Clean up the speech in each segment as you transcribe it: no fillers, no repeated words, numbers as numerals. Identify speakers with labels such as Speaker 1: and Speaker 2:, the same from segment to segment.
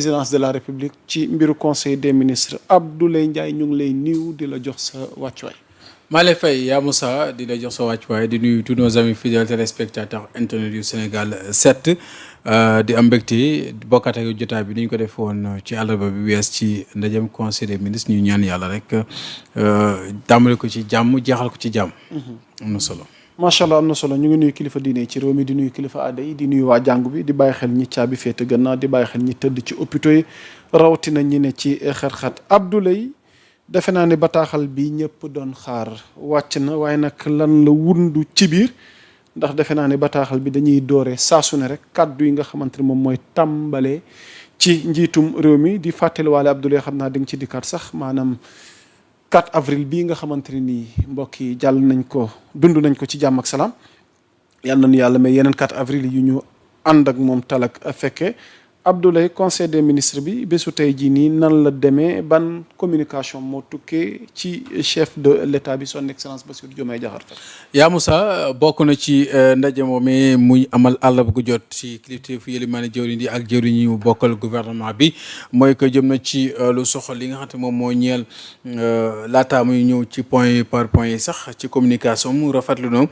Speaker 1: présidence de la république ci mbiru conseil des ministres Abdoulaye Ndiaye ñu ngi lay nuyu di la jox sa wàccuwaay.
Speaker 2: maa lay fay yaa Moussa di la jox sa wàccuwaay di nuyu tous nos amis fidèles téléspectateurs internet yu Sénégal 7 di am mbégte bokkaat ak jotaay bi ni ñu ko def woon ci àllarba bi wees ci ndajem conseil des ministres ñu ñaan yàlla rek tàmbale ko ci jàmm jeexal ko ci jàmm. am na solo.
Speaker 1: macha allah am na solo ñu ngi nuyu kilifa diine ci réew mi di nuyu kilifa aada yi di nuyu waa jàngu bi di bàyyi xel ñi caabi féete gannaaw di bàyyi xel ñi tëdd ci hôpitaux yi rawatina ñi ne ci xat-xat Abdoulaye defe naa ne bataaxal bi ñëpp doon xaar wàcc na waaye nag lan la wundu ci biir ndax defe naa ne bataaxal bi dañuy doore saasu ne rek kàddu yi nga xamante ne moom mooy tàmbalee ci njiitum réew mi di fàttaliwaale Abdoulaye xam naa di nga ci dikkaat sax maanaam 4 avril bii nga xamante ne nii mbokk yi jàll nañ ko dund nañ ko ci jàmm ak salaam yal nañu yàlla may yeneen 4 avril yu ñu ànd ak moom talak fekke Abdoulaye conseil des ministres bi bésu tey jii nii nan la demee ban communication moo tukkee ci chef de l'état bi son excellence Bassirou Diomaye Diakhar Faye.
Speaker 2: yaa Moussa bokk na ci ndaje moomee muy amal àllarba gu jot ci kilifteefu yëlimaane jëwriñ yi ak jëwriñ yi mu bokkal gouvernement bi mooy que jëm na ci lu soxal li nga xam te moom moo ñeel laata muy ñëw ci point par point yi sax ci communication mu rafetlu na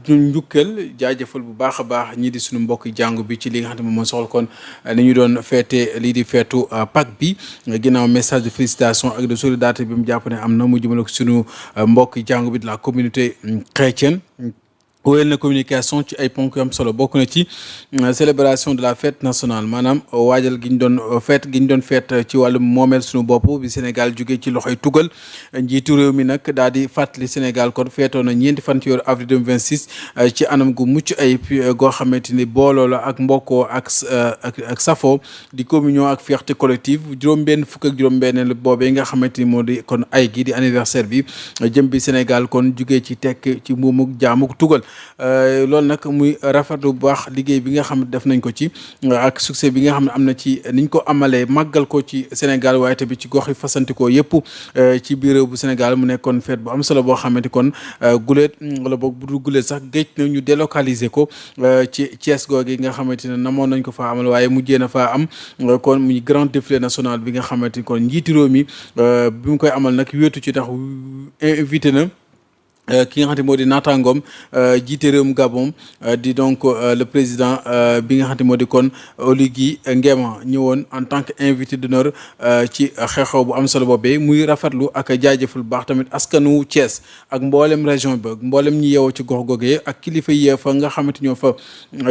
Speaker 2: njukkal jaajëfal bu baax a baax ñii di suñu mbokk jàngu bi ci li nga xam te moom moo soxal kon. ni ñu doon feete lii di feetu Pâques bi ginnaaw message de félicitation ak de solidarité bi mu jàpp ne am na mu jëmale ko suñu mbokk jàngu bi de la communauté chrétienne. wóyal na communication ci ay ponk yu am solo bokk na ci célébration de la fête nationale maanaam waajal gi ñu doon feet ci wàllum moomeel suñu bopp bi Sénégal jógee ci loxoy tugal njiitu réew mi nag daal di fàttali Sénégal kon feetoo na ñeenti fan ci weeru avril 2026 ci anam gu mucc ay goo xamante ni booloo la ak mbokkoo ak safo di communion ak fierté collective juróom-benn fukk ak juróom-benn boobee nga xamante ni moo di kon ay gi di anniversaire bi jëm bi Sénégal kon jógee ci tekk ci mbuumuk jaamuk tugal loolu nag muy rafetlu bu baax liggéey bi nga xam ne def nañ ko ci ak succès bi nga xam ne am na ci niñ ko amalee màggal ko ci Sénégal waaye tamit ci gox yi fasantikoo yëpp ci biir réew bu Sénégal mu nekkoon fête bu am solo boo xamante kon guleet wala boog bu dul guleet sax géej na ñu délocaliser ko ci Thiès googu nga xamante ne namoon nañ ko faa amal waaye mujjee na faa am kon muy grand défilé national bi nga xamante ni kon njiiti réew mi bi mu koy amal nag wéetu ci tax invité na ki nga xam te moo di naataangoom jiite réewum Gabon di donc le président bi nga xam te moo di kon Oligui Nguema ñëwoon en tant que invité d'honneur ci xew-xew bu am solo boobee muy rafetlu ak jaajëful baax tamit askanu Thiès ak mboolem région ba mboolem ñi yeewoo ci gox googee ak kilifa yi fa nga xamante ñoo fa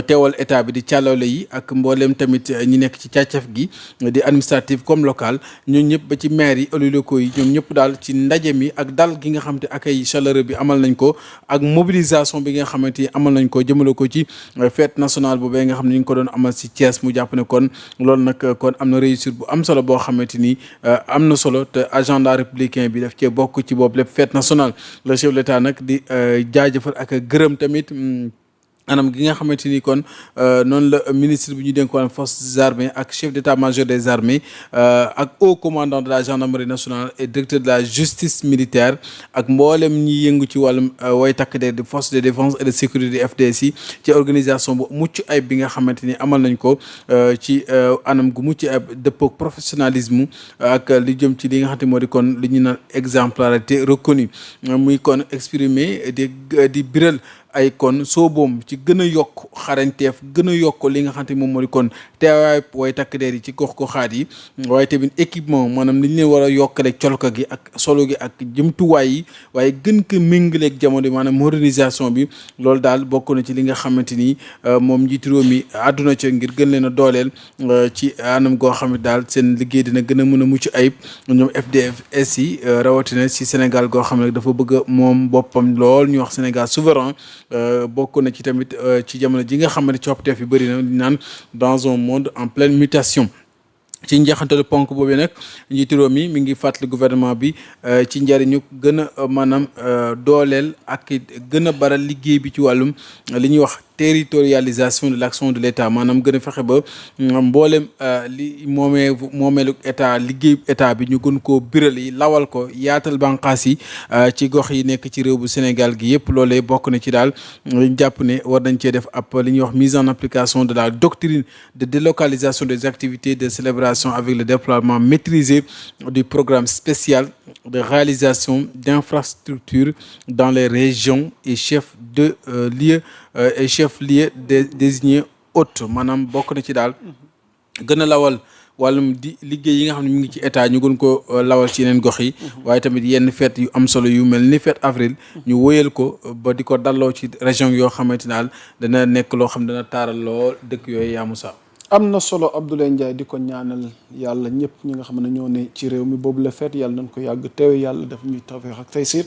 Speaker 2: teewal état bi di càllawle yi ak mboolem tamit ñi nekk ci càccaf gi di administratif comme local ñun ñëpp ba ci maire yi élus locaux yi ñoom ñëpp daal ci ndaje mi ak dal gi nga xam te ak ay chaleureux bi amal nañ ko ak mobilisation bi nga xamante ni amal nañ ko jëmale ko ci fête nationale boobee nga xam ne ñu ngi ko doon amal si Thiès mu jàpp ne kon loolu nag kon am na réussite bu am solo boo xamante ni am na solo te agenda républicain bi daf cee bokk ci boobu lépp fête nationale le chef de l'État nag di jaajëfal ak gërëm tamit anam gi nga xamante ni kon noonu la ministre bi ñu dénkoon forces armées ak chef d'état-major des armées ak haut commandant de la gendarmerie nationale et directeur de la justice militaire ak mboolem ñi yëngu ci wàllum way takk der di force de défense et de sécurité FDS ci organisation bu mucc ayib bi nga xamante ni amal nañ ko ci anam gu mucc ayib dëppoo professionnalisme ak li jëm ci li nga xamante moo di kon li ñu naan exemplarité reconnue muy kon exprimer di biral ay kon sooboom ci gën a yokk xarañteef gën a yokk li nga xamante moom moo di kon teewaay way takk der yi ci gox goxaat yi waaye tamit équipement maanaam li ñu leen war a yokkale colka gi ak solo gi ak jëmtuwaay yi waaye gën ko méngaleeg jamono maanaam modernisation bi loolu daal bokk na ci li nga xamante ni moom njiitu réew mi àdduna ci ngir gën leen a dooleel ci anam goo xam ne daal seen liggéey dina gën a mën a mucc ayib ñoom FDS yi rawatina ci Sénégal goo xam ne dafa bëgg a moom boppam lool ñu wax Sénégal souverain bokk na ci tamit ci jamono ji nga xam ne coppiteef yi bëri na di naan dans un monde en pleine mutation ci njeexantalu ponk boobu nag njiitu réew mi ngi fàttali gouvernement bi ci njëriñu gën a maanaam dooleel ak gën a baral liggéey bi ci wàllum li ñuy wax territorialisation de l'action de l'État maanaam gën a fexe ba mboolem li moomeelu état liggéey état bi ñu gën koo biral yi lawal ko yaatal bànqaas yi ci gox yi nekk ci réew bu Sénégal gi yëpp loolee bokk na ci daal ñu jàpp ne war nañ cee def ab li ñuy wax mise en application de la doctrine de délocalisation des activités de célébration avec le déploiement maîtrisé du programme spécial de réalisation d'infrastructures dans les régions et chefs de lieu et chefs-lieux désignés hôtes maanaam bokk na ci daal gën a lawal wàllum di liggéey yi nga xam ne mu ngi ci état ñu gën ko lawal ci yeneen gox yi waaye tamit yenn fête yu am solo yu mel ni fête avril ñu wóyal ko ba di ko dalloo ci région yoo xamante daal dana nekk loo xam dana taaral lool dëkk yooyu yaa Moussa.
Speaker 1: am na solo Abdoulaye Ndiaye di ko ñaanal yàlla ñëpp ñi nga xam ne ñoo ne ci réew mi boobu la fête yàlla nañ ko yàgg teewe yàlla daf ñuy tawfeex ak taysiir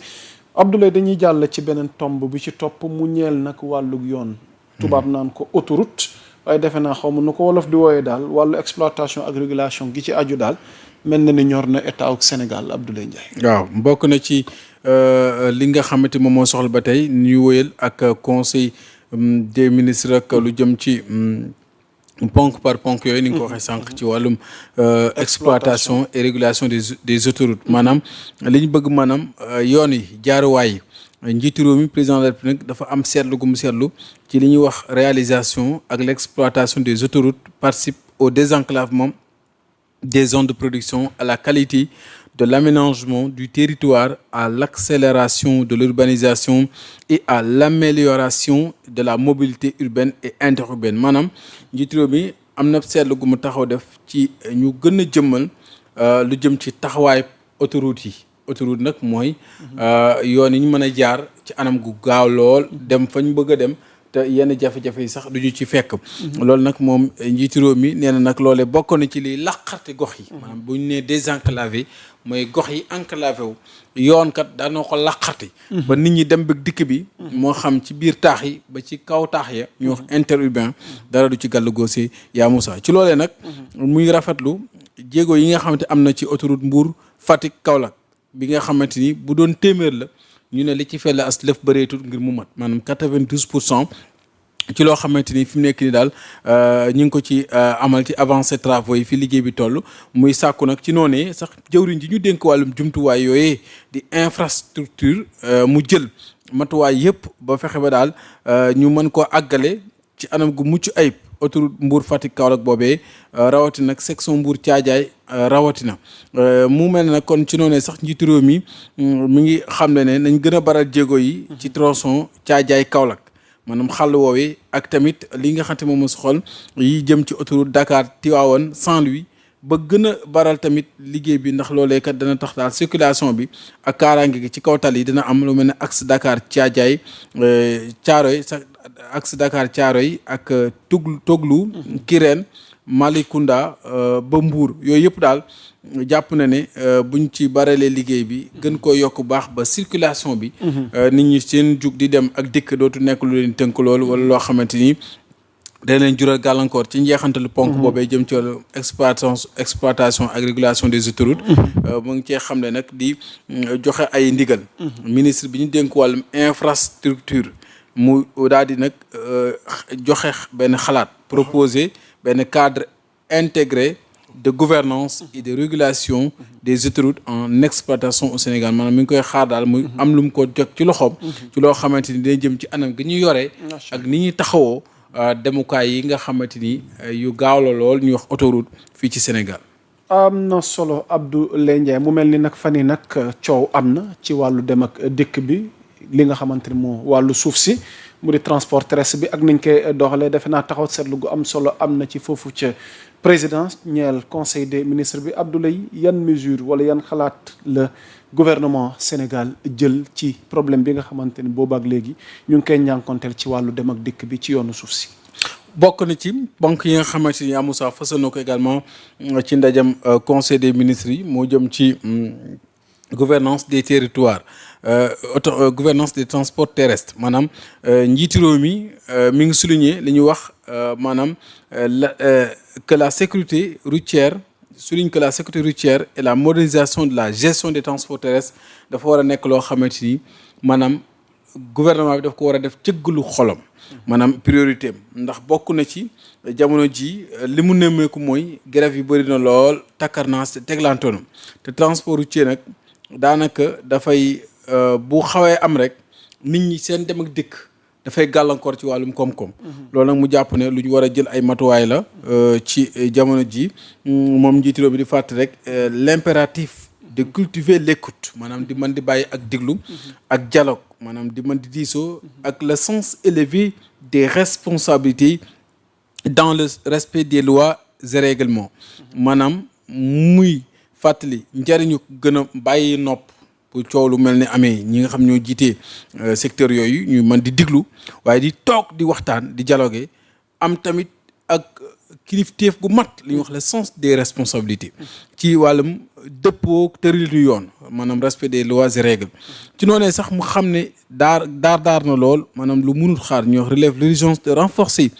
Speaker 1: Abdoulaye dañuy jàll ci beneen tomb bi ci topp mu ñeel nag wàllug yoon tubaab naan ko autoroute waaye defe naa xaw ma nu ko wolof di wooyee daal wàllu exploitation ak régulation gi ci aju daal mel na ni ñor na état ak Sénégal Abdoulaye Ndiaye.
Speaker 2: waaw bokk na ci li nga xamante moom moo soxla ba tey ñuy wóyal ak conseil des ministres ak lu jëm ci ponk par ponk yooyu ni nga ko waxee sànq ci wàllum exploitation et régulation des autoroutes maanaam li ñu bëgg maanaam yoon yi jaaruwaay yi njiitu réew mi président de la République dafa am seetlu gu mu seetlu ci li ñuy wax réalisation ak l'exploitation des autoroutes participe au désenclavement des zones de production à la qualité de l'aménagement du territoire à l'accélération de l'urbanisation et à l'amélioration de la mobilité urbaine et interurbaine maanaam njiitu réew mi am na seetlu gu mu taxaw def ci ñu gën a jëmmal lu jëm ci taxawaay autoroute yi autoroute nag mooy yoon yi ñu mën a jaar ci anam gu gaaw lool dem fañ bëgg a dem te yenn jafe-jafe yi sax duñu ci fekk loolu nag moom njiitu réew mi nee na nag loolee bokk na ci liy laqarte gox yi maanaam bu ñu nee désenclavé mooy gox yi enclavé wu yoon kat daanoo ko laqati ba nit ñi dem bëgg dikk bi moo xam ci biir taax yi ba ci kaw taax ya ñu wax interurbain dara du ci gàll goosee yaa Moussa ci loolee nag muy rafetlu jéego yi nga xamante am na ci autoroute Mbour Fatick Kaolack bi nga xamante ni bu doon téeméer la ñu ne li ci fell as lëf bëreetul ngir mu mat maanaam 92% ci loo xamante ni fi mu nekk ni daal ñu ngi ko ci amal ci avancé travaux yi fi liggéey bi toll muy sàkku nag ci noonee sax jëwriñ ji ñu dénk wàllum jumtuwaay yooyee di infrastructure mu jël matuwaay yëpp ba fexe ba daal ñu mën koo àggale ci anam gu mucc ayib autoroute Mbour Fatick Kaolack boobee rawatina nag section Mbour Thiadiaye rawatina mu mel ne nag kon ci noonee sax njiitu réew mi mi ngi xam ne nañ gën a baral jéego yi ci tronçon Thiadiaye Kaolack maanaam xàll woowee ak tamit li nga xamante moom su xool yi jëm ci autoroute Dakar Tivaouane Saint-Louis ba gën a baral tamit liggéey bi ndax loolee kat dana tax daal circulation bi ak kaaraange gi ci kaw tali yi dina am lu mel ne axe Dakar Thiadiaye Thiaroye sax axe Dakar Thiaroye ak Toglu Kirène Malicounda ba Mbour yooyu yëpp daal jàpp na ne buñ ci baralee liggéey bi gën koo yokk baax ba circulation bi nit ñi seen jug di dem ak dikk dootu nekk lu leen tënk loolu wala loo xamante ni day leen jural gàllankoor ci njeexantalu ponk boobee jëm ci wàllu exploitation ak régulation des autoroutes mu ngi cee xam ne nag di joxe ay ndigal ministre bi ñu dénk wàllum infrastructure mu daal di nag joxe benn xalaat proposer benn cadre intégré de gouvernance et de régulation des autoroutes en exploitation au Sénégal maanaam mi ngi koy xaar daal muy am lu mu ko jot ci loxoom ci loo xamante ni day jëm ci anam gi ñu yoree ak ni ñuy taxawoo demukaay yi nga xamante ni yu gaaw la lool ñuy wax autoroute fii ci Sénégal.
Speaker 1: am na solo Abdoulaye Ndiaye mu mel ni nag fan yi nag coow am na ci wàllu dem ak dëkk bi li nga xamante ni moo wàllu suuf si mu di transport terrestre bi ak nañ koy doxalee defe naa taxaw seetlu gu am solo am na ci foofu ca présidence ñeel conseil des ministres bi Abdoulaye yan mesure wala yan xalaat la gouvernement Sénégal jël ci problème bi nga xamante ni boobaak léegi ñu ngi koy ñànkonteel ci wàllu dem ak dikk bi ci yoonu suuf si.
Speaker 2: bokk na ci banque yi nga xamante ni Moussa fasal na ko également ci ndajam conseil des ministres yi moo jëm ci gouvernance des territoires gouvernance des transports terrestres maanaam njiitu réew mi mi ngi souligner li ñuy wax maanaam que la sécurité routière souligne que la sécurité routière et la modernisation de la gestion des transports terrestres dafa war a nekk loo xamante ni maanaam gouvernement bi daf ko war a def cëggalu xolam maanaam priorité am ndax bokk na ci jamono ji li mu nemmeeku mooy grève yi bëri na lool takkarnaas te teglantoonu te transport routier nag daanaka dafay bu xawee am rek nit ñi seen dem ak dikk dafay gàllankoor ci wàllum koom-koom. loolu nag mu jàpp ne lu ñu war a jël ay matuwaay la ci jamono ji moom njiitu réew bi di fàttali rek l'impératif de cultiver l'écoute maanaam di mën di bàyyi ak diglu ak dialogue maanaam di mën di diisoo ak le sens élevé des responsabilités dans le respect des lois et règlements maanaam muy fàttali njëriñu gën a bàyyi nopp bu coow lu mel ne amee ñi nga xam ñoo jiitee secteur yooyu ñu mën di diglu waaye di toog di waxtaan di dialoguer am tamit ak kilifteef gu mat li ñuy wax le sens des responsabilités ci wàllum dëppoo tëralinu yoon maanaam respect des lois et règles ci noonee sax mu xam ne daar na lool maanaam lu munul xaar ñuy wax relève l'urgence de renforcer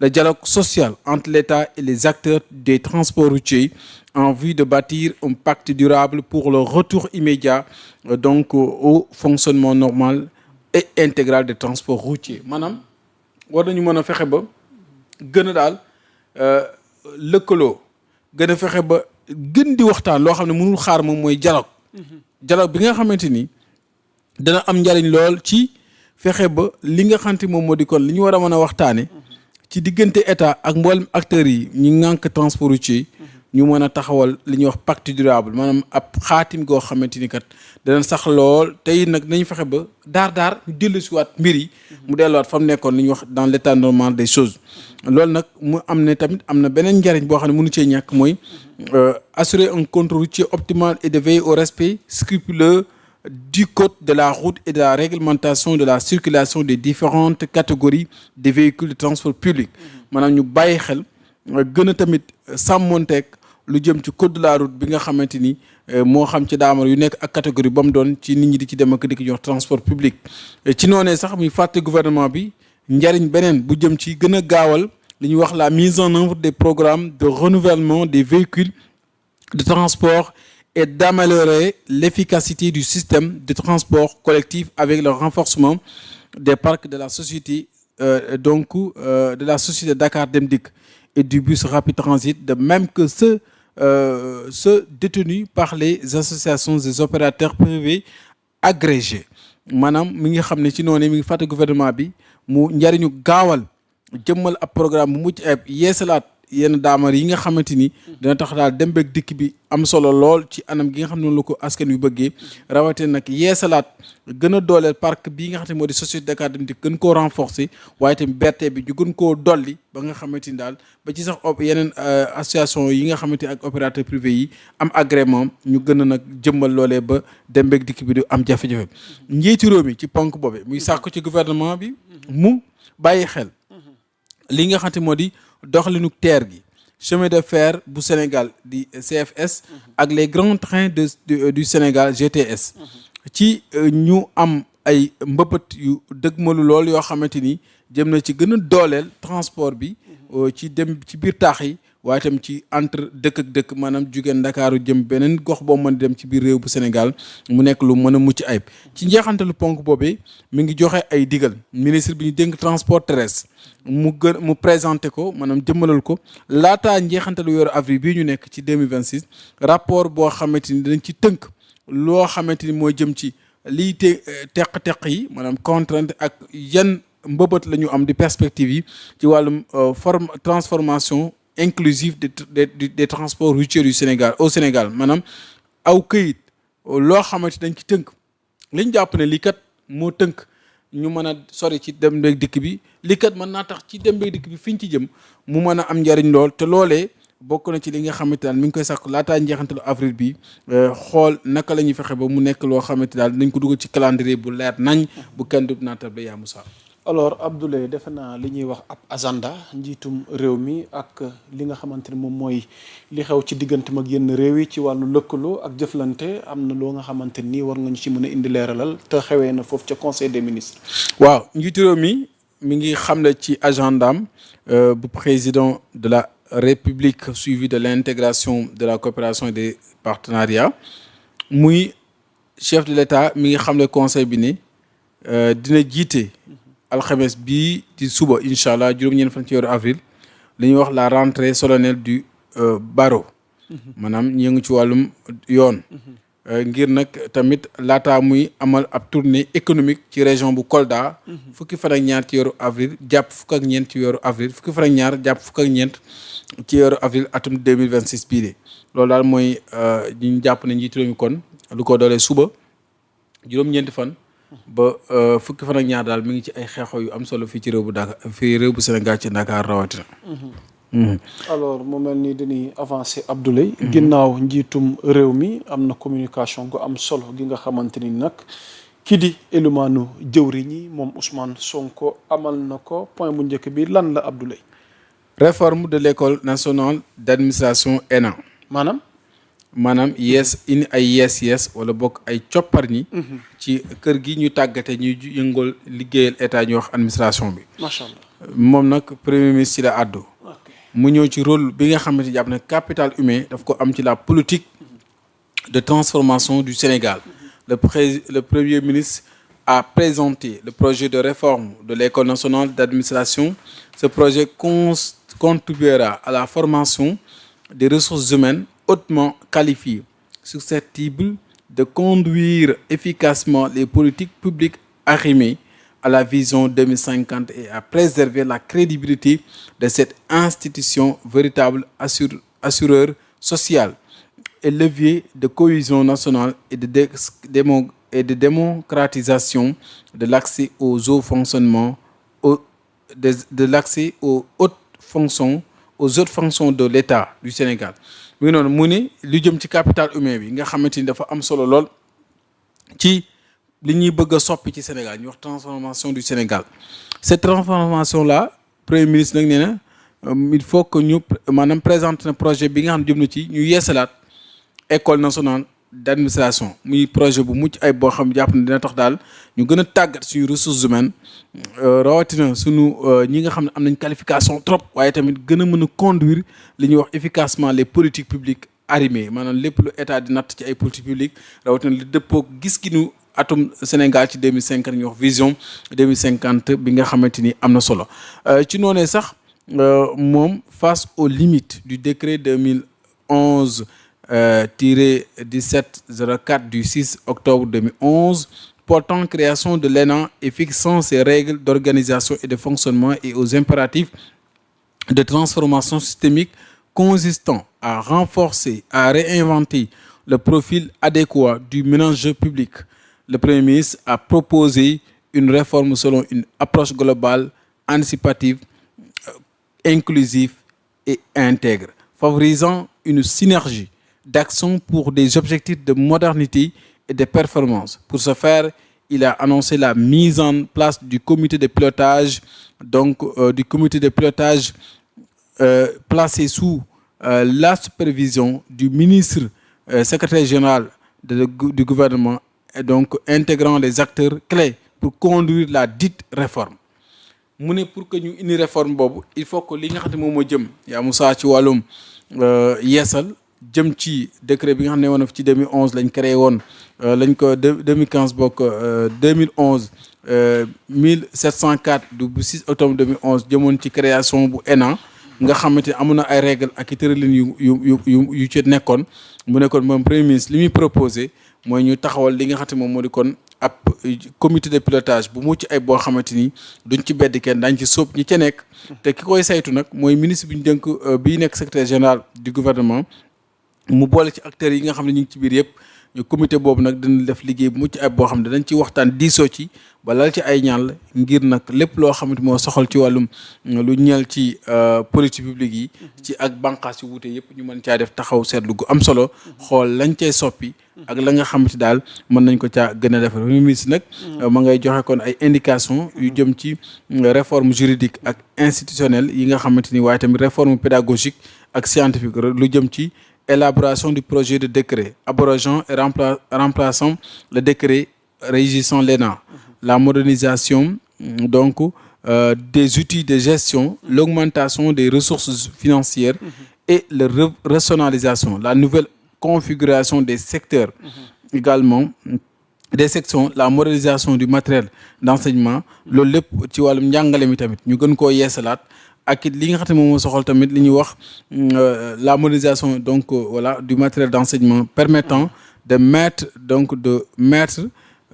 Speaker 2: le dialogue social entre l'État et les acteurs des transports routiers en vue de bâtir un pacte durable pour le retour immédiat donc au fonctionnement normal et intégral des transports routiers maanaam war nañu mën a fexe ba gën a daal lëkkaloo gën a fexe ba gën di waxtaan loo xam ne mënul xaar moom mooy dialogue bi nga xamante ni dana am njariñ lool ci fexe ba li nga xamante moom moo di kon li ñu war a mën a waxtaane ci diggante état ak mboolem acteurs yi ñi ŋànk transport routier ñu mën a taxawal li ñuy wax pacte durable maanaam ab xaatim goo xamante ni kat dana sax lool tey nag nañu fexe ba daar ñu dellusiwaat mbir yi mu delluwaat fa mu nekkoon li ñuy wax dans l'état normal des choses loolu nag mu am ne tamit am na beneen njariñ boo xam ne mënu cee ñàkk mooy assurer un contrôle routier optimal et de veiller au respect scrupuleux du code de la route et de la réglementation de la circulation des différentes catégories de véhicules de transport public maanaam ñu bàyyi xel gën a tamit sàmmonteeg lu jëm ci code de la route bi nga xamante ni moo xam ci daamar yu nekk ak catégorie ba mu doon ci nit ñi di ci dem ak di ko jox transport public ci noonee sax muy fàtte gouvernement bi njariñ beneen bu jëm ci gën a gaawal li ñuy wax la mise en œuvre des programmes de renouvellement des véhicules de transport et d'améliorer l'efficacité du système de transport collectif avec le renforcement des parcs de la société de la société Dakar Dem Dikk et du bus rapide transit, de même que ceux détenus par les associations des opérateurs privés agrégés maanaam mi ngi xam ne ci noonu mi ngi fàtte gouvernement bi mu njariñu gaawal jëmmal ab programme bu mucc ayib yeesalaat yenn daamar yi nga xamante ni dina tax daal dem beeg dikk bi am solo lool ci anam gi nga xam ne la ko askan wi bëggee rawatina nag yeesalaat gën a dooleel parc bii nga xam ne moo di société Dakar Dem Dikk gën koo renforcer waaye tamit BRT bi ñu gën koo dolli ba nga xamante ni daal ba ci sax yeneen association yi nga xamante ni ak opérateur privé yi am agrément ñu gën a nag jëmmal loolee ba dem beeg dikk bi du am jafe-jafe njiitu réew mi ci ponk boobe muy sàkku ci gouvernement bi mu bàyyi xel li nga xamante moo di doxalinu TER gi chemin de fer bu Sénégal di CFS ak les grands trains du Sénégal GTS ci ñu am ay mbëbët yu dëgmalu lool yoo xamante ni jëm na ci gën a dooleel transport bi ci dem ci biir taax yi waaye tam ci entre dëkk ak dëkk maanaam jugee Ndakaaru jëm beneen gox boo mën dem ci biir réew bu Sénégal mu nekk lu mën a mucc ayib ci njeexantalu ponk boobee mi ngi joxe ay digal ministre bi ñu dénk transport terrestre mu présenté ko maanaam jëmmalal ko laataa njeexantalu weeru avril bii ñu nekk ci 2026 rapport boo xamante ni dañ ci tënk loo xamante ni mooy jëm ci lii teq-teq yi maanaam contrainte ak yan mbëbët la ñu am di perspective yi ci wàllum transformation inclusive des transports routiers du Sénégal au Sénégal maanaam aw këyit loo xamante dañ ci tënk liñ jàpp ne lii kat moo tënk ñu mën a sori ci dem beeg dikk bi lii kat mën naa tax ci dem beeg dikk bi fiñ ci jëm mu mën a am njariñ lool te loolee bokk na ci li nga xamante daal mi ngi koy sàkk laataa njeexantalu avril bi xool naka la ñuy fexe ba mu nekk loo xamante daal dañ ko dugal ci calendrier bu leer nañ bu kenn du naatal ba yaa Moussa.
Speaker 1: alors Abdoulaye defe naa li ñuy wax ab agenda njiitum réew mi ak li nga xamante ne moom mooy li xew ci diggante mag yenn réew yi ci wàllu lëkkaloo ak jëflante am na loo nga xamante ni war nga ñu ci mën a indi leeralal te xewee na foofu ca conseil des ministres.
Speaker 2: waaw njiitu réew mi ngi xamle ci agendaam bu président de la République suivi de l'intégration de la coopération et des partenariats muy chef de l'État mi ngi xamle conseil bi ni dina jiite alxames bii di suba incha allah juróom-ñeent fan ci weeru avril li ñuy wax la rentrée solennelle du barreau maanaam ñu ngi ci wàllum yoon ngir nag tamit laataa muy amal ab tournée économique ci région bu Kolda fukki fan ak ñaar ci weeru avril jàpp fukk ak ñeent ci weeru avril fukki fan ak ñaar jàpp fukk ak ñeent ci weeru avril atum 2026 bii de loolu daal mooy ñu jàpp ne njiitu réew mi kon lu ko doolee suba juróom-ñeenti fan ba fukki fan ak ñaar daal mi ngi ci ay xeexoo yu am solo fii ci réew bu Dakar fii réew bu Sénégal ci Dakar rawatina.
Speaker 1: alors mu mel ni dañuy avancer Abdoulaye. ginnaaw njiitum réew mi am na communication gu am solo gi nga xamante ni nag kii di élimaanu jëwriñ ñi moom Ousmane Sonko amal na ko point bu njëkk bi lan la Abdoulaye.
Speaker 2: réforme de l'école nationale d'administration ENA. maanaam yees wala bokk ay coppar ñi ci kër gi ñu tàggate ñuy yëngal liggéeyal état ñu wax administration bi.
Speaker 1: macha allah
Speaker 2: moom nag premier ministre ci la àddu. mu ñëw ci rôle bi nga xamante jàpp ne capital humain daf ko am ci la politique de transformation du Sénégal. Le premier ministre a présenté le projet de réforme de l'école nationale d'administration. Ce projet contribuera à la formation des ressources humaines hautement qualifiées, susceptibles de conduire efficacement les politiques publiques arrimées à la vision 2050 et à préserver la crédibilité de cette institution, véritable assureur social et levier de cohésion nationale et de démocratisation de l'accès aux hauts fonctionnements, de l'accès aux autres fonctions de l'État du Sénégal. mu ngi noonu mu ne lu jëm ci capital humain bi nga xamante ni dafa am solo lool ci li ñuy bëgg a soppi ci Sénégal ñu wax transformation du Sénégal. Cette transformation là premier ministre nag nee na il faut que ñu maanaam présenter na projet bi nga xam ne jëm na ci ñu yeesalaat école nationale d'administration muy projet bu mucc ay boo xam jàpp na dina tax daal ñu gën a tàggat suñu ressources humaines rawatina suñu ñi nga xam ne am nañ qualification trop waaye tamit gën a mën a conduire li ñuy wax efficacement les politiques publiques arrimées maanaam lépp lu état di natt ci ay politiques publiques rawatina li dëppoo gis-ginu atum Sénégal ci 2050 ñuy wax vision 2050 bi nga xamante ni am na solo ci noonee sax moom face aux limites du décret 2011 1704 du 6 octobre 2011 portant création de l'ENA et fixant ses règles d'organisation et de fonctionnement et aux impératifs de transformation systémique consistant à renforcer, à réinventer le profil adéquat du ménager public. Le Premier ministre a proposé une réforme selon une approche globale, anticipative, inclusive et intègre, favorisant une synergie d'action pour des objectifs de modernité et de performance. Pour ce faire, il a annoncé la mise en place du comité de pilotage, placé sous la supervision du ministre secrétaire général du gouvernement et donc intégrant les acteurs clés pour conduire la dite réforme. mu ne pour que ñu indi réforme boobu il faut que li nga xam ne moom moo jëm yaa Moussa ci wàllum yeesal jëm ci décret bi nga xam ne woon na fi ci 2011 lañ créé woon lañ ko 2015 bokk 2011 1704 du 6 octobre 2011 jëmoon ci création bu ENA nga xamante ne amoon na ay règles ak i tëralin yu ci nekkoon mu nekkoon moom premier ministre li muy proposé mooy ñu taxawal li nga xam ne moom moo di kon ab comité de pilotage bu mucc ay boo xamante ni duñ ci bedd kenn daañ ci sóob ñi ca nekk te ki koy saytu nag mooy ministre bi ñu dénk bii nekk secrétaire général du gouvernement mu boole ci acteurs yi nga xam ne ñu ngi ci biir yëpp comité boobu nag dina def liggéey bu mucc ay boo xam ne dañ ci waxtaan diisoo ci ba lal ci ay ñaan ngir nag lépp loo xamante moo soxal ci wàllum lu ñeel ci politique publique yi ci ak bànqaas yu wuute yëpp ñu mën caa def taxaw seetlu gu am solo xool lañ cay soppi ak la nga xamante daal mën nañ ko caa gën a defar ministre nag ma ngay joxe kon ay indication yu jëm ci réforme juridique ak institutionnelle yi nga xamante ni waaye tamit réforme pédagogique ak scientifique lu jëm ci élaboration du projet de décret abrogeant et remplaçant le décret régissant l'ENA, la modernisation donc des outils de gestion, l'augmentation des ressources financières et la rationalisation, la nouvelle configuration des secteurs également des sections la modernisation du matériel d'enseignement loolu lépp ci wàllum njàngale mi tamit ñu gën koo yeesalaat ak it li nga xam ne moom moo soxal tamit li ñuy wax la modernisation donc voilà du matériel d'enseignement permettant de mettre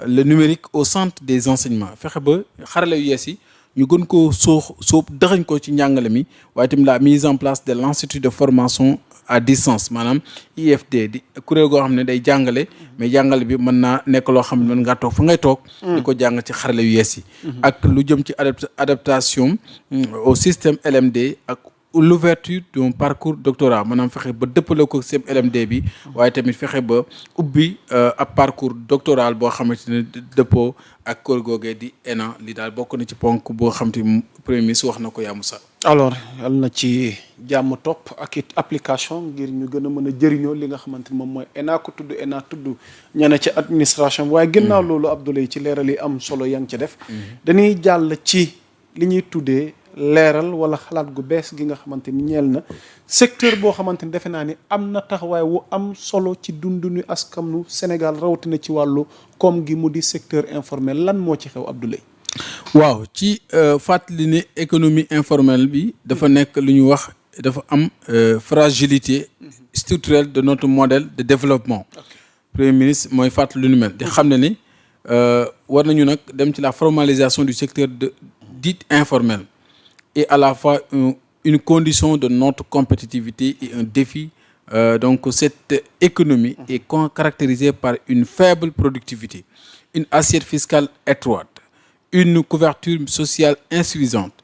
Speaker 2: le numérique au centre des enseignements fexe ba xarala yu yees yi ñu gën koo sóob dëxañ ko ci njàngale mi waaye tamit la mise en place de l'institut de formation à distance maanaam IFD di kuréel goo xam ne day jàngale mais jàngale bi mën naa nekk loo xam ne mën ngaa toog fa ngay toog di ko jàng ci xarala yu yees yi ak lu jëm ci adaptation au système LMD ak l'ouverture d'un parcours doctorat maanaam fexe ba dëppale ko système LMD bi waaye tamit fexe ba ubbi ab parcours doctoral boo xamante ne dëppoo ak kër googee di ENA li daal bokk na ci ponk boo xam te premier ministre wax na ko yaa Moussa.
Speaker 1: alors yal na ci jàmm topp ak it application ngir ñu gën a mën a jëriñoo li nga xamante ni moom mooy ENA ko tudd ENA tudd ñene ci administration waaye ginnaaw loolu Abdoulaye ci leeral yi am solo yaa ngi ci def dañuy jàll ci li ñuy tuddee leeral wala xalaat gu bees gi nga xamante ni ñeel na secteur boo xamante ni defe naa ni am na taxawaay wu am solo ci dundunu askanu Sénégal rawatina ci wàllu koom gi mu di secteur informel lan moo ci xew Abdoulaye.
Speaker 2: waaw ci fàttali ne économie informelle bi dafa nekk lu ñu wax dafa am fragilité structurelle de notre modèle de développement. Premier ministre mooy fàttali lu ñu mel di xam ne ni war nañu nag dem ci la formalisation du secteur dit informel. Et à la fois une condition de notre compétitivité et un défi. Donc cette économie est caractérisée par une faible productivité, une assiette fiscale étroite, une couverture sociale insuffisante,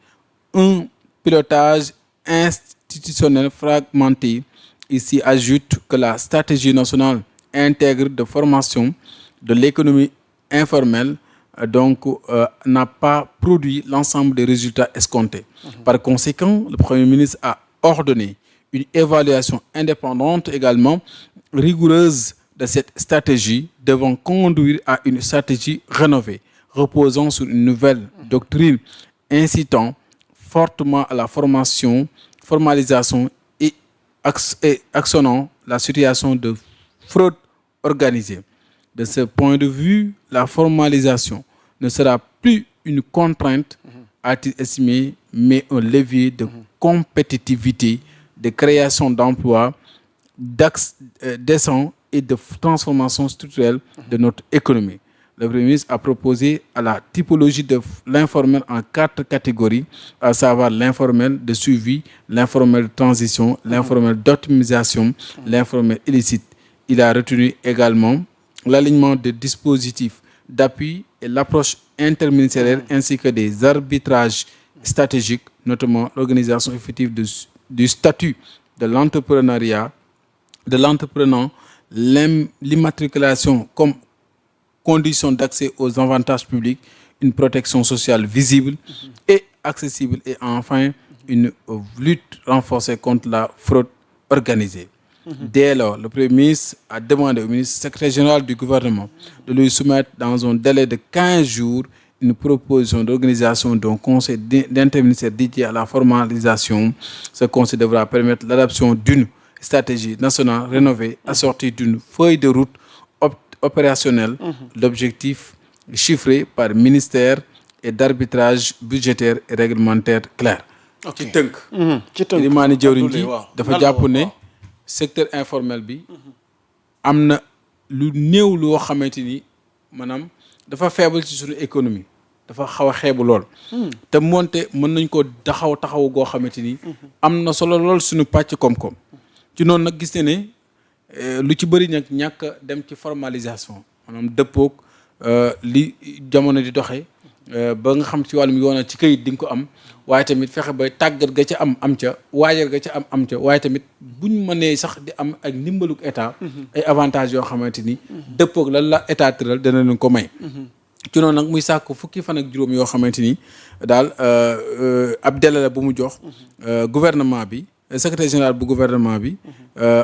Speaker 2: un pilotage institutionnel fragmenté. Ici ajoute que la stratégie nationale intègre de formation de l'économie informelle n'a pas produit l'ensemble des résultats escomptés. Par conséquent, le Premier ministre a ordonné une évaluation indépendante également rigoureuse de cette stratégie devant conduire à une stratégie rénovée, reposant sur une nouvelle doctrine incitant fortement à la formalisation et actionnant la situation de fraude organisée. De ce point de vue, la formalisation ne sera plus une contrainte, a-t-il estimé, mais un levier de compétitivité, de création d'emplois décents et de transformation structurelle de notre économie. Le Premier ministre a proposé à la typologie de l'informel en 4 catégories, à savoir l'informel de suivi, l'informel de transition, l'informel d'optimisation, l'informel illicite. Il a retenu également l'alignement des dispositifs d'appui et l'approche interministérielle ainsi que des arbitrages stratégiques, notamment l'organisation effective du statut de l'entrepreneuriat, de l'entreprenant, l'immatriculation comme condition d'accès aux avantages publics, une protection sociale visible et accessible et enfin une lutte renforcée contre la fraude organisée. Dès lors, le Premier ministre a demandé au ministre secrétaire général du gouvernement de lui soumettre dans un délai de 15 jours une proposition d'organisation d'un conseil d'interministériel dédié à la formalisation. Ce conseil devra permettre l'adoption d'une stratégie nationale rénovée assortie d'une feuille de route opérationnelle, d'objectifs chiffrés par ministère et d'arbitrage budgétaire et réglementaire clair. ci tënk. li maa ni jëwriñ ji dafa jàpp ne secteur informel bi am na lu néew loo xamante ni maanaam dafa faible ci suñu économie dafa xaw a xeebu lool. te moonte mën nañ ko taxaw goo xamante ni am na solo lool suñu pàcc koom-koom ci noonu nag gis ne lu ci bëri nag ñàkk dem ci formalisation maanaam dëppoog li jamono di doxee ba nga xam ci wàllum yoona ci këyit di nga ko am waaye tamit fexe ba tàggat ga ca am ca waajal ga ca am ca waaye tamit buñ mënee sax di am ak ndimbalug état ay avantages yoo xamante ni dëppoog lan la état tëral dana leen ko may ci noonu nag muy sàkk fukki fan ak juróom yoo xamante ni daal ab délai la bu mu jox gouvernement bi secrétaire général bu gouvernement bi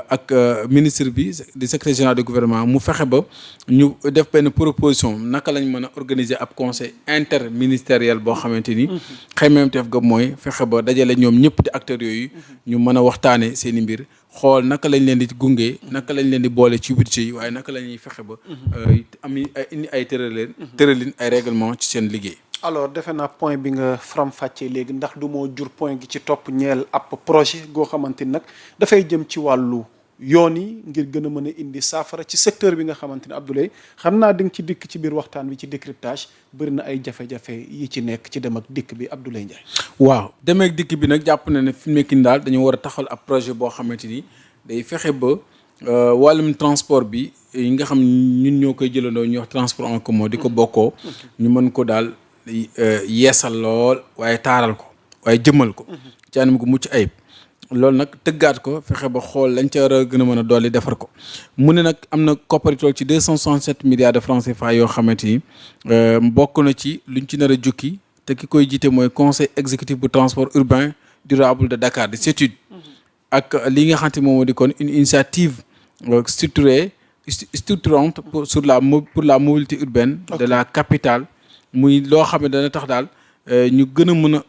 Speaker 2: ak ministre bi di secrétaire général du gouvernement mu fexe ba ñu def benn proposition naka lañ mën a organiser ab conseil interministériel boo xamante ni xaymeemteef ga mooy fexe ba dajale ñoom ñëpp di acteurs yooyu ñu mën a waxtaane seen i mbir xool naka lañ leen di gunge naka lañ leen di boole ci budget yi waaye naka la ñuy fexe ba am indi ay tëralin ay règlement ci seen liggéey.
Speaker 1: alors defe naa point bi nga faram-fàccee léegi ndax du moo jur point gi ci topp ñeel ab projet goo xamante ni nag dafay jëm ci wàllu yoon yi ngir gën a mën a indi saafara ci secteur bi nga xamante ni Abdoulaye xam naa di nga ci dikk ci biir waxtaan bi ci décryptage bëri na ay jafe-jafe yi ci nekk ci dem ak dikk bi Abdoulaye Ndiaye.
Speaker 2: waaw dem ak dikk bi nag jàpp na ne fi mu nekk nii daal dañoo war a taxawal ab projet boo xamante ni day fexe ba wàllum transport bi yi nga xam ñun ñoo koy jëlandoo ñuy wax transport en commun di ko bokkoo ñu mën ko daal yeesal lool waaye taaral ko waaye jëmmal ko ci anam gu mucc ayib loolu nag tëggaat ko fexe ba xool lañ ca war a gën a mën a dolli defar ko mu ne nag am na koppari tool ci 267 milliards de francs CFA yoo xamante ni bokk na ci luñ ci nar a jukki te ki koy jiite mooy conseil exécutif bu transport urbain durable de Dakar di CETUD ak li nga xamante moom moo di kon une initiative structurante pour la mobilité urbaine de la capitale muy loo xam ne dana tax daal ñu gën a mën a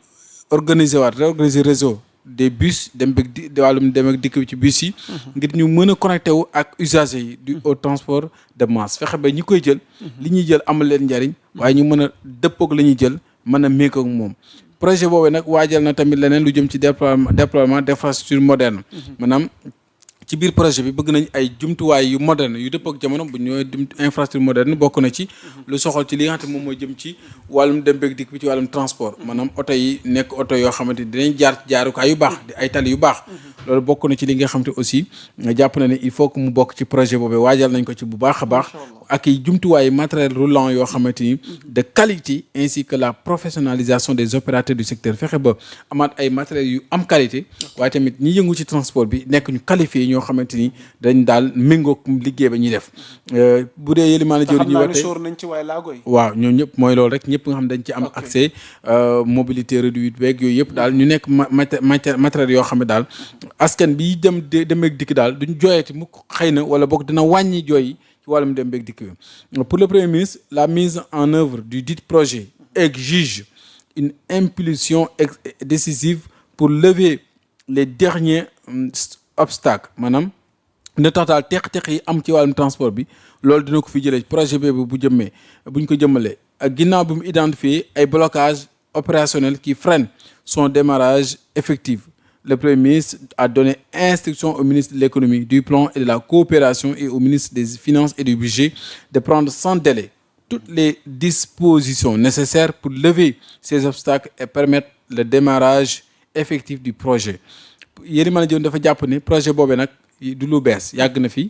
Speaker 2: réorganiser réseau des bus dem ak dikk bi ci bus yi ngir ñu mën a connecté wu ak usagers yi du au transport de masse fexe ba ñi koy jël li ñuy jël amal leen njariñ waaye ñu mën a dëppoog la ñuy jël mën a méngoog moom projet boobu nag waajal na tamit leneen lu jëm ci déploiement d'infrastructure moderne maanaam ci biir projet bi bëgg nañ ay jumtuwaay yu moderne yu dëpp ak jamono bu ñëwee infrastructure moderne bokk na ci lu soxal ci li nga xamante moom mooy jëm ci wàllum dem beeg dikk bi ci wàllum transport maanaam oto yi nekk oto yoo xamante ni dinañ jaar jaarukaay yu baax di ay tali yu baax loolu bokk na ci li nga xamante aussi jàpp na ne il faut que mu bokk ci projet boobu waajal nañ ko ci bu baax a baax ak i jumtuwaay matériel roulant yoo xamante ni de qualité ainsi que la professionnalisation des opérateurs du secteur fexe ba amaat ay matériels yu am qualité waaye tamit ñi yëngu ci transport bi nekk ñu qualifié ñoo xamante ni dañ daal méngoog liggéey ba ñuy def bu dee yëlimaana jëwri ñu waxee
Speaker 1: sóor nañ ci waay laagoy
Speaker 2: waaw ñoom ñëpp mooy loolu rek ñëpp nga xam dañ ci am accès mobilité réduite beeg yooyu yëpp daal ñu nekk matériel yoo xam ne daal askan bi dem ak dikk daal duñ jooyati mu xëy na wala boog dina wàññi jooy ci wàllum dem beeg dikk bi pour le premier ministre la mise en œuvre du dit projet exige une impulsion décisive pour lever les derniers obstacles maanaam ne tax daal teq-teq yi am ci wàllum transport bi loolu dina ko fi jëlee projet boobu buñ ko jëmmalee ak ginnaaw bi mu identifier ay blocages opérationnels qui freinent son démarrage effectif. Le Premier ministre a donné instruction au ministre de l'économie, du plan et de la coopération et au ministre des Finances et du budget de prendre sans délai toutes les dispositions nécessaires pour lever ces obstacles et permettre le démarrage effectif du projet. Yérimane Dione dafa jàpp ne projet boobee nag du lu bees yàgg na fi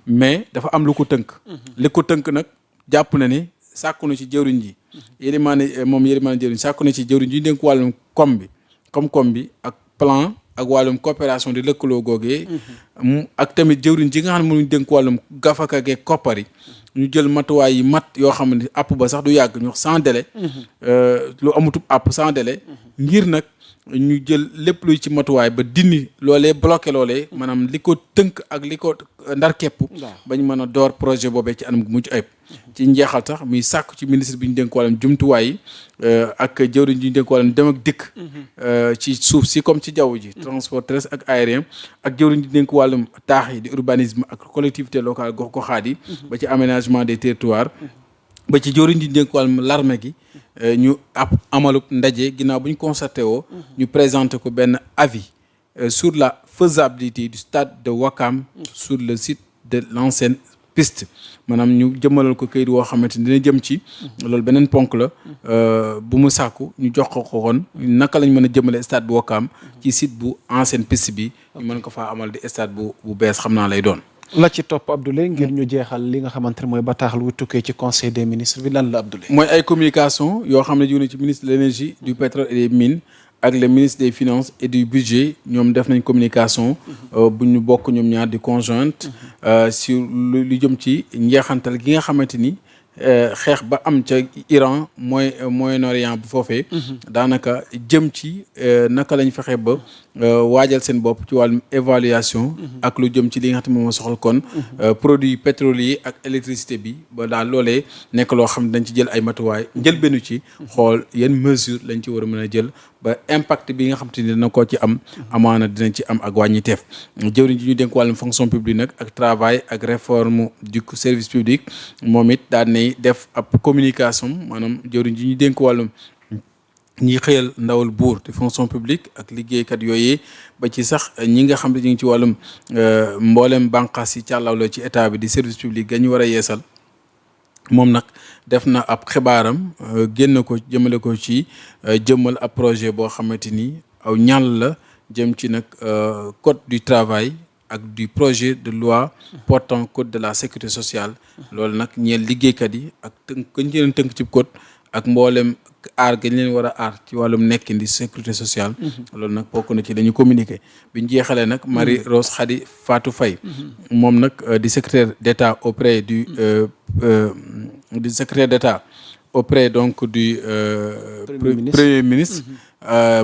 Speaker 2: mais dafa am lu ko tënk li ko tënk nag jàpp na ne sàkku na ci jëwriñ ji Yérimane Dione sàkku na ci jëwriñ ji dénk wàllum koom bi ak plan ak wàllum coopération di lëkkaloo googee ak tamit jëwriñ ji nga xam ne mënuñ dénk wàllum gafaka gee koppar yi ñu jël matuwaay yi mat yoo xam ne app ba sax du yàgg ñu wax sans délai lu amutub app sans délai ngir nag ñu jël lépp luy ci matuwaay ba dindi loolee bloqué loolee maanaam li ko tënk ak li ko ndar képp bañ mën a door projet boobee ci anam gu mucc ayib ci njeexal sax muy sàkku ci ministre bi ñu dénk wàllum jumtuwaay yi ak jëwriñ ji ñu dénk wàllum dem ak dikk ci suuf si comme ci jaww ji transport terrestre ak aérien ak jëwriñ ji dénk wàllum taax yi di urbanisme ak collectivité locale gox-goxaat yi ba ci aménagement des territoires ba ci jëwriñ ji dénk wàllum l'armée gi ñu amalub ndaje ginnaaw bu ñu concerté woo ñu présenté ko benn avis sur la faisabilité du stade de Ouakam sur le site de l'ancienne piste maanaam ñu jëmmalal ko këyit woo xamante ni dina jëm ci loolu beneen ponk la bu mu sàkku ñu jox ko kon naka lañ mën a jëmale stade bu Ouakam ci site bu ancienne piste bi ñu mën ko faa amal di stade bu bees xam naa lay doon.
Speaker 1: la ci topp Abdoulaye ngir ñu jeexal li nga xamante ne mooy bataaxal wu tukkee ci conseil des ministres bi lan la Abdoulaye.
Speaker 2: mooy ay communication yoo xam ne jóge na ci ministre de l'énergie du pétrole et des mines ak le ministre des finances et du budget ñoom def nañ communication bu ñu bokk ñoom ñaar di conjointe sur lu jëm ci njeexantal gi nga xamante ni xeex ba am ca Iran Moyen-Orient bu foofee daanaka jëm ci naka lañ fexe ba waajal seen bopp ci wàllum évaluation ak lu jëm ci li nga xam ne moom moo soxal kon produits pétroliers ak électricité bi ba daal loolee nekk loo xam ne dañ ci jël ay matuwaay njëlbeenu ci xool yan mesure lañ ci war a mën a jël ba impact bi nga xam te ni dina koo ci am amaana dinañ ci am ak wàññiteef jëwriñ ji ñu dénk wàllum fonction publique nag ak travail ak réforme du service public moom it daan nay def ab communication maanaam jëwriñ ji ñu dénk wàllum ñi xëyal ndawal buur te fonction publique ak liggéeykat yooyee ba ci sax ñi nga xam ne ñu ngi ci wàllum mboolem bànqaas yi càllawloo ci état bi di service public ga ñu war a yeesal moom nag def na ab xibaaram génn ko jëmale ko ci jëmmal ab projet boo xamante ni aw ñàll la jëm ci nag code du travail ak du projet de loi portant code de la sécurité sociale loolu nag ñeel liggéeykat yi ak kañ leen tënk ci code ak mboolem aar gañ leen war a aar ci wàllum nekkin di sécurité sociale loolu nag bokk na ci dañu communiqué biñ jeexalee nag Marie Rose Khady Fatou Faye moom nag di secrétaire d'État auprès du secrétaire d'État auprès donc du Premier ministre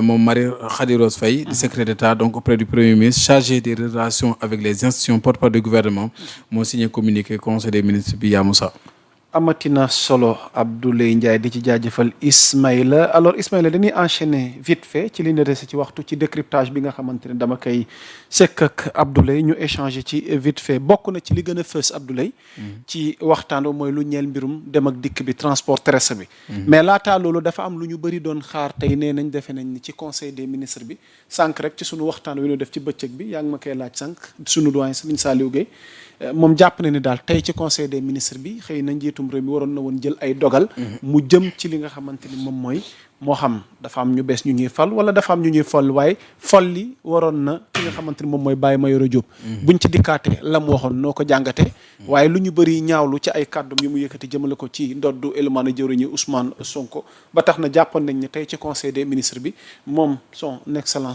Speaker 2: moom Marie Khady Rose Faye di secrétaire d'État donc auprès du Premier ministre chargé des relations avec les institutions porte-parole du gouvernement moo signé communiqué conseil des ministres bi yaa Moussa
Speaker 1: amatina solo Abdoulaye Ndiaye di ci jaajëfal Ismaïla alors Ismaïla dañuy enchaîner vite fait ci li ñu dese ci waxtu ci décryptage bi nga xamante ne dama koy sekk ak Abdoulaye ñu échanger ci vite fait bokk na ci li gën a fës Abdoulaye ci waxtaan mooy lu ñeel mbirum dem ak dikk bi transport terrestre bi mais laataa loolu dafa am lu ñu bëri doon xaar tey nee nañ defe nañ ni ci conseil des ministres bi sànq rek ci sunu waxtaan wi ñu def ci bëccëg bi yaa ngi ma koy laaj sànq sunu doyen Serigne Saliou Gueye moom jàpp na ni daal tey ci conseil des ministres bi xëy na njiitum réew mi waroon na woon jël ay dogal mu jëm ci li nga xamante ni moom mooy moo xam dafa am ñu bees ñu ñuy fal wala dafa am ñu ñuy fal waaye fal li waroon na ki nga xamante ni moom mooy Baye Mayoro Diop buñ ci dikkaatee la mu waxoon noo ko jàngatee waaye lu ñu bëri ñaawlu ci ay kàddum yi mu yëkkati jëmale ko ci ndoddu élément jëwriñu Ousmane Sonko ba tax na jàppoon nañ ne tey ci conseil des ministres bi moom son excellence